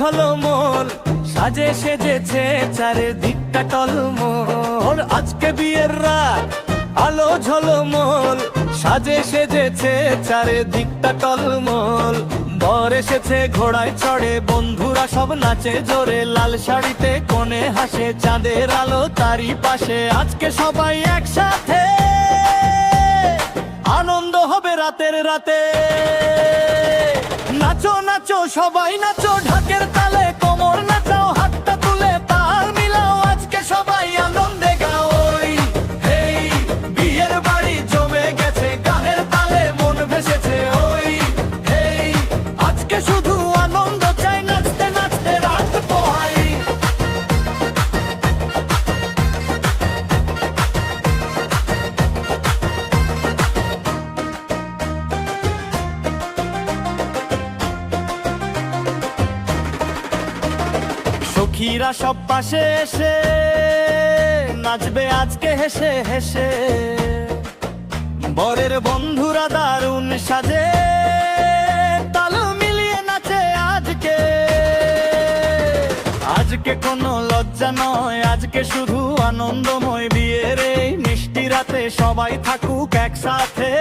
ঝলমল সাজে সেজেছে চারিদিকটা টলমল। আজকে বিয়ের রাত আলো ঝলমল সাজে সেজেছে চারিদিকটা টলমল। বর এসেছে ঘোড়ায় চড়ে, বন্ধুরা সব নাচে জোরে, লাল শাড়িতে কোণে হাসে, চাঁদের আলো তারই পাশে। আজকে সবাই একসাথে, আনন্দ হবে রাতের রাতে। নাচো নাচো সবাই নাচো, ঢাকের তালে কোমর নাচাও, হাতটা তুলে তাল মিলাও, আজকে সবাই আনন্দে গাও। হেই বিয়ের বাড়ি জমে গেছে, গানের তালে মন ভেসেছে। ওই হেই আজকে শুধু আনন্দ চাই, নাচতে নাচতে রাত পোহাই। সখীরা সব পাশে এসে নাচবে আজকে হেসে হেসে। বরের বন্ধুরা দারুণ সাজে, তাল মিলিয়ে নাচে আজকে। আজকে কোনো লজ্জা নয়, আজকে শুধু আনন্দময়। বিয়ের এই মিষ্টি রাতে সবাই থাকুক একসাথে।